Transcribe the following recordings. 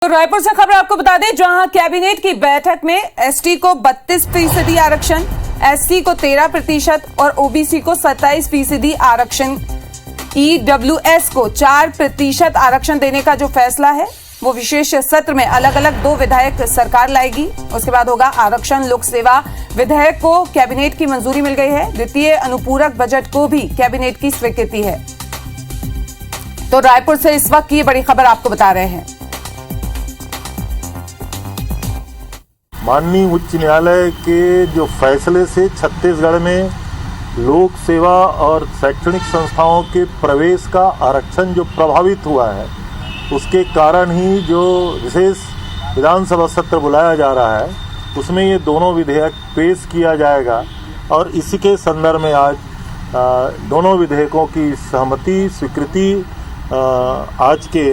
तो रायपुर से खबर आपको बता दें, जहां कैबिनेट की बैठक में एसटी को 32% आरक्षण, एससी को 13% और ओबीसी को 27% आरक्षण, ईडब्ल्यूएस को 4% आरक्षण देने का जो फैसला है वो विशेष सत्र में अलग अलग 2 विधेयक सरकार लाएगी। उसके बाद होगा आरक्षण। लोक सेवा विधेयक को कैबिनेट की मंजूरी मिल गई है। द्वितीय अनुपूरक बजट को भी कैबिनेट की स्वीकृति है। तो रायपुर से इस वक्त की बड़ी खबर आपको बता रहे हैं। माननीय उच्च न्यायालय के जो फैसले से छत्तीसगढ़ में लोक सेवा और शैक्षणिक संस्थाओं के प्रवेश का आरक्षण जो प्रभावित हुआ है, उसके कारण ही जो विशेष विधानसभा सत्र बुलाया जा रहा है, उसमें ये दोनों विधेयक पेश किया जाएगा और इसी के संदर्भ में आज दोनों विधेयकों की सहमति स्वीकृति आज के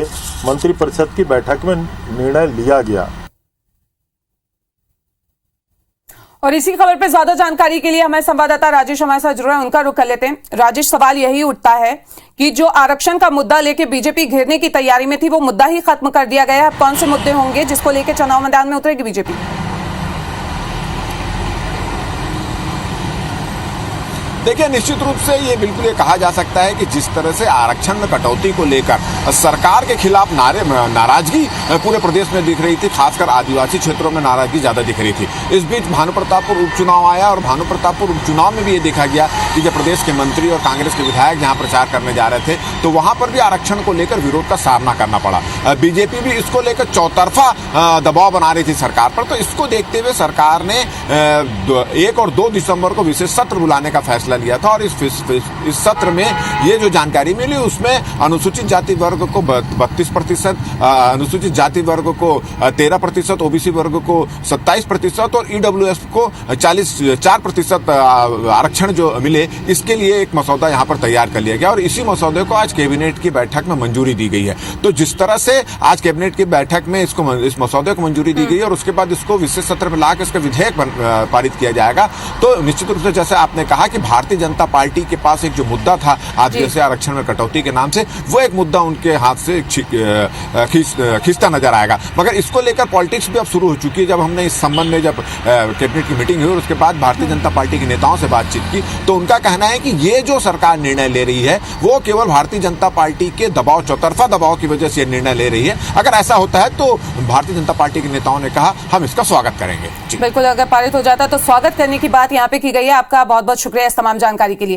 मंत्रिपरिषद की बैठक में निर्णय लिया गया। और इसी खबर पे ज्यादा जानकारी के लिए हमारे संवाददाता राजेश हमारे साथ जुड़ रहे हैं, उनका रुख कर लेते हैं। राजेश, सवाल यही उठता है कि जो आरक्षण का मुद्दा लेके बीजेपी घेरने की तैयारी में थी, वो मुद्दा ही खत्म कर दिया गया है। अब कौन से मुद्दे होंगे जिसको लेकर चुनाव मैदान में उतरेगी बीजेपी? देखिए, निश्चित रूप से ये बिल्कुल ये कहा जा सकता है कि जिस तरह से आरक्षण में कटौती को लेकर सरकार के खिलाफ नाराजगी पूरे प्रदेश में दिख रही थी, खासकर आदिवासी क्षेत्रों में नाराजगी ज्यादा दिख रही थी। इस बीच भानुप्रतापपुर उपचुनाव आया और भानुप्रतापपुर उपचुनाव में भी ये देखा गया कि जब प्रदेश के मंत्री और कांग्रेस के विधायक जहां प्रचार करने जा रहे थे, तो वहां पर भी आरक्षण को लेकर विरोध का सामना करना पड़ा। बीजेपी भी इसको लेकर चौतरफा दबाव बना रही थी सरकार पर। तो इसको देखते हुए सरकार ने 1 और 2 दिसंबर को विशेष सत्र बुलाने का फैसला लिया था और इस सत्र में ये जो जानकारी मिली, उसमें अनुसूचित जाति वर्ग को 32%, अनुसूचित जाति वर्ग को 13%, ओबीसी वर्ग को 27% और ईडब्ल्यूएस को 4% आरक्षण जो मिले, इसके लिए एक मसौदा यहाँ पर तैयार कर लिया गया और इसी मसौदे को आज कैबिनेट की बैठक में मंजूरी दी गई है। तो जिस तरह से आज कैबिनेट की बैठक में इस मसौदे को मंजूरी दी गई है और उसके बाद इसको विशेष सत्र में लाकर इसका विधेयक पारित किया जाएगा, तो निश्चित रूप से जैसे आपने कहा कि भारतीय जनता पार्टी के पास एक जो मुद्दा था आदिवासी आरक्षण में कटौती के नाम से, वो एक मुद्दा उनके हाथ से खींचता नजर आएगा। मगर इसको लेकर पॉलिटिक्स भी अब शुरू हो चुकी है। जब हमने इस संबंध में जब कैबिनेट की मीटिंग हुई और उसके बाद भारतीय जनता पार्टी के नेताओं से बातचीत की, तो उनका कहना है कि ये जो सरकार निर्णय ले रही है वो केवल भारतीय जनता पार्टी के दबाव, चौतरफा दबाव की वजह से निर्णय ले रही है। अगर ऐसा होता है तो भारतीय जनता पार्टी के नेताओं ने कहा हम इसका स्वागत करेंगे। बिल्कुल, अगर पारित हो जाता तो स्वागत करने की बात यहाँ पे की गई है। आपका बहुत बहुत शुक्रिया इस तमाम जानकारी के लिए।